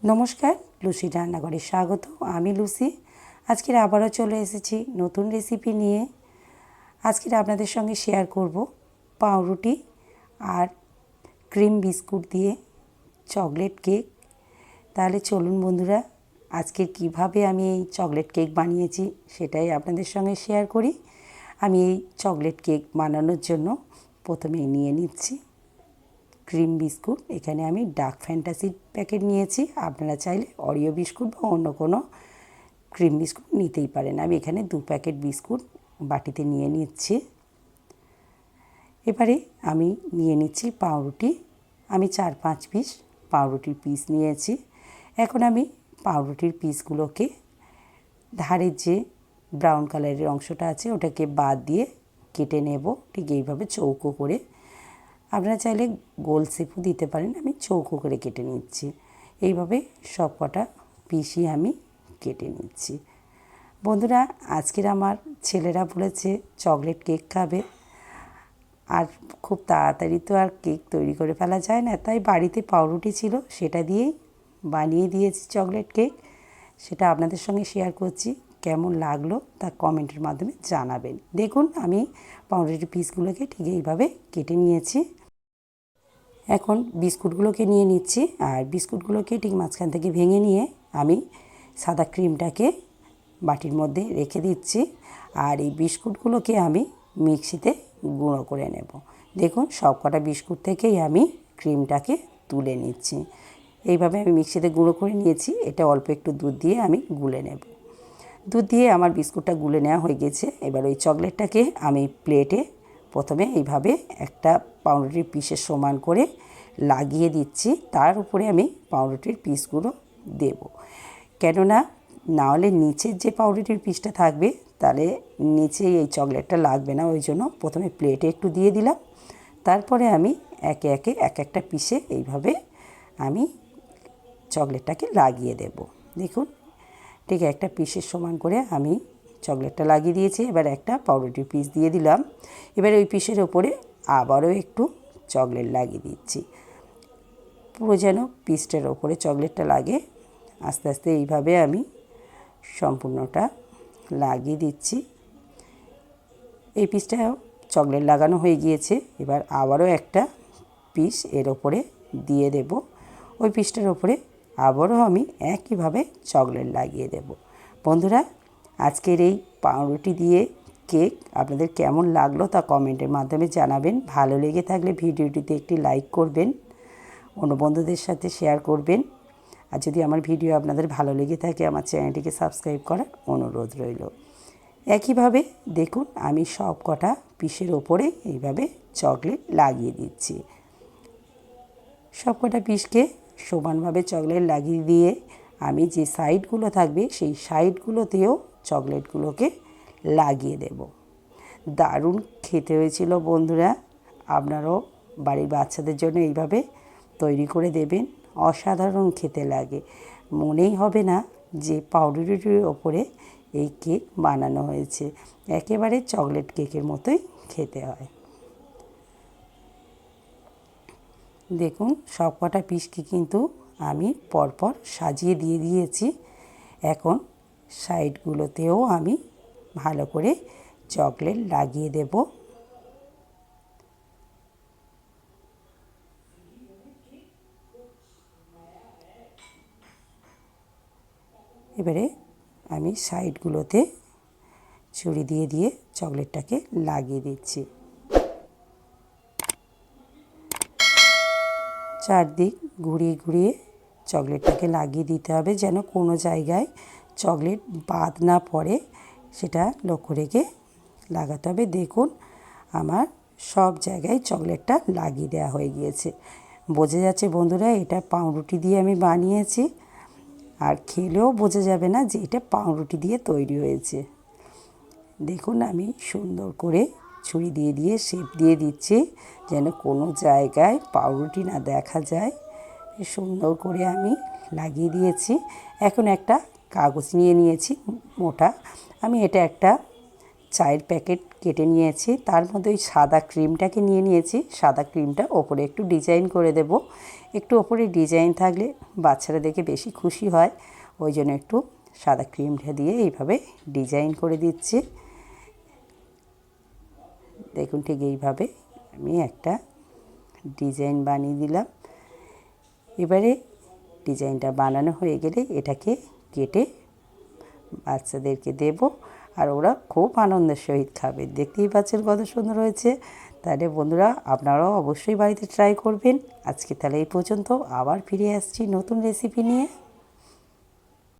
নমস্কার, লুসি রান্নাঘরে স্বাগত। আমি লুসি। আজকের আবারও চলে এসেছি নতুন রেসিপি নিয়ে। আজকের আপনাদের সঙ্গে শেয়ার করব পাউরুটি আর ক্রিম বিস্কুট দিয়ে চকলেট কেক। তাহলে চলুন বন্ধুরা, আজকে কিভাবে আমি এই চকলেট কেক বানিয়েছি সেটাই আপনাদের সঙ্গে শেয়ার করি। আমি এই চকলেট কেক বানানোর জন্য প্রথমেই নিয়ে নিচ্ছি ক্রিম বিস্কুট। এখানে আমি ডার্ক ফ্যান্টাসির প্যাকেট নিয়েছি। আপনারা চাইলে অরিও বিস্কুট বা অন্য কোনো ক্রিম বিস্কুট নিতেই পারেন। আমি এখানে 2 প্যাকেট বিস্কুট বাটিতে নিয়ে নিচ্ছি। এবারে আমি নিয়ে নিচ্ছি পাউরুটি। আমি 4-5 পিস পাউরুটির পিস নিয়েছি। এখন আমি পাউরুটির পিসগুলোকে ধারের যে ব্রাউন কালারের অংশটা আছে ওটাকে বাদ দিয়ে কেটে নেব, ঠিক এইভাবে চৌকো করে। আপনারা চাইলে গোল শেপও দিতে পারেন। আমি চৌকো করে কেটে নিচ্ছি। এইভাবে সব কটা পিসই আমি কেটে নিচ্ছি। বন্ধুরা, আজকের আমার ছেলেরা বলেছে চকলেট কেক খাবে, আর খুব তাড়াতাড়ি তো আর কেক তৈরি করে ফেলা যায় না, তাই বাড়িতে পাউরুটি ছিল সেটা দিয়েই বানিয়ে দিয়েছি চকলেট কেক। সেটা আপনাদের সঙ্গে শেয়ার করছি। কেমন লাগলো তা কমেন্টের মাধ্যমে জানাবেন। দেখুন, আমি পাউরুটির পিসগুলোকে ঠিক এইভাবে কেটে নিয়েছি। এখন বিস্কুটগুলোকে নিয়ে নিচ্ছি, আর বিস্কুটগুলোকে ঠিক মাঝখান থেকে ভেঙে নিয়ে আমি সাদা ক্রিমটাকে বাটির মধ্যে রেখে দিচ্ছি। আর এই বিস্কুটগুলোকে আমি মিক্সিতে গুঁড়ো করে নেব। দেখুন, সব কটা বিস্কুট থেকেই আমি ক্রিমটাকে তুলে নিচ্ছি। এইভাবে আমি মিক্সিতে গুঁড়ো করে নিয়েছি। এটা অল্প একটু দুধ দিয়ে আমি গুলে নেব। দুধ দিয়ে আমার বিস্কুটটা গুলে নেওয়া হয়ে গেছে। এবার ওই চকলেটটাকে আমি প্লেটে প্রথমে এইভাবে একটা পাউরুটির পিসের সমান করে লাগিয়ে দিচ্ছি। তার উপরে আমি পাউরুটির পিসগুলো দেব, কেননা না হলে নিচের যে পাউরুটির পিসটা থাকবে তাহলে নিচে এই চকলেটটা লাগবে না। ওই জন্য প্রথমে প্লেটে একটু দিয়ে দিলাম, তারপরে আমি একে একে এক একটা পিসে এইভাবে আমি চকলেটটাকে লাগিয়ে দেব। দেখুন, ঠিক একটা পিসের সমান করে আমি চকলেটটা লাগিয়ে দিয়েছি। এবার একটা পাউরুটির পিস দিয়ে দিলাম। এবার ওই পিসের ওপরে আবারও একটু চকলেট লাগিয়ে দিচ্ছি, পুরো যেন পিসটার ওপরে চকলেটটা লাগে। আস্তে আস্তে এইভাবে আমি সম্পূর্ণটা লাগিয়ে দিচ্ছি। এই পিসটা চকলেট লাগানো হয়ে গিয়েছে। এবার আবারও একটা পিস এর ওপরে দিয়ে দেব। ওই পিসটার ওপরে আবারও আমি একইভাবে চকলেট লাগিয়ে দেব। বন্ধুরা, আজকের এই পাউরুটি দিয়ে কেক আপনাদের কেমন লাগলো তা কমেন্টের মাধ্যমে জানাবেন। ভালো লেগে থাকলে ভিডিওটিতে একটি লাইক করবেন, অন্য বন্ধুদের সাথে শেয়ার করবেন। আর যদি আমার ভিডিও আপনাদের ভালো লেগে থাকে, আমার চ্যানেলটিকে সাবস্ক্রাইব করার অনুরোধ রইল। একইভাবে দেখুন, আমি সব কটা পিসের ওপরে এইভাবে চকলেট লাগিয়ে দিচ্ছি। সব কটা পিসকে সমানভাবে চকলেট লাগিয়ে দিয়ে আমি যে সাইডগুলো থাকবে সেই সাইডগুলোতেও চকলেটগুলোকে লাগিয়ে দেব। দারুণ খেতে হয়েছিল বন্ধুরা। আপনারাও বাড়ির বাচ্চাদের জন্য এইভাবে তৈরি করে দেবেন। অসাধারণ খেতে লাগে। মনেই হবে না যে পাউরুটির ওপরে এই কেক বানানো হয়েছে। একেবারে চকলেট কেকের মতোই খেতে হয়। দেখুন, সব কটা পিসকে কিন্তু আমি পরপর সাজিয়ে দিয়ে দিয়েছি। এখন সাইডগুলোতেও আমি ভালো করে চকলেট লাগিয়ে দেব। এবারে আমি সাইডগুলোতে ছুরি দিয়ে দিয়ে চকলেটটাকে লাগিয়ে দিচ্ছি। চারদিক ঘুরিয়ে ঘুরিয়ে চকলেটটাকে লাগিয়ে দিতে হবে, যেন কোনো জায়গায় চকলেট বাদ না পড়ে, সেটা লক্ষ্য রেখে লাগাতে হবে। দেখুন, আমার সব জায়গায় চকলেটটা লাগিয়ে দেওয়া হয়ে গিয়েছে। বোঝা যাচ্ছে বন্ধুরা, এটা পাউরুটি দিয়ে আমি বানিয়েছি, আর খেলেও বোঝা যাবে না যে এটা পাউরুটি দিয়ে তৈরি হয়েছে। দেখুন, আমি সুন্দর করে ছুরি দিয়ে দিয়ে শেপ দিয়ে দিচ্ছি, যেন কোনো জায়গায় পাউরুটি না দেখা যায়। সুন্দর করে আমি লাগিয়ে দিয়েছি। এখন একটা কাগজ নিয়ে নিয়েছি মোটা। আমি এটা একটা চায়ের প্যাকেট কেটে নিয়েছি। তার মধ্যে ওই সাদা ক্রিমটাকে নিয়ে নিয়েছি। সাদা ক্রিমটা ওপরে একটু ডিজাইন করে দেব। একটু ওপরে ডিজাইন থাকলে বাচ্চারা দেখে বেশি খুশি হয়, ওই জন্য একটু সাদা ক্রিমটা দিয়ে এইভাবে ডিজাইন করে দিচ্ছি। দেখুন ঠিক এইভাবে আমি একটা ডিজাইন বানিয়ে দিলাম। এবারে ডিজাইনটা বানানো হয়ে গেলে এটাকে কেটে বাচ্চাদেরকে দেব, আর ওরা খুব আনন্দের সহিত খাবে। দেখতেই পাচ্ছেন কত সুন্দর হয়েছে। তাহলে বন্ধুরা আপনারাও অবশ্যই বাড়িতে ট্রাই করবেন। আজকে তাহলে এই পর্যন্ত, আবার ফিরে আসছি নতুন রেসিপি নিয়ে।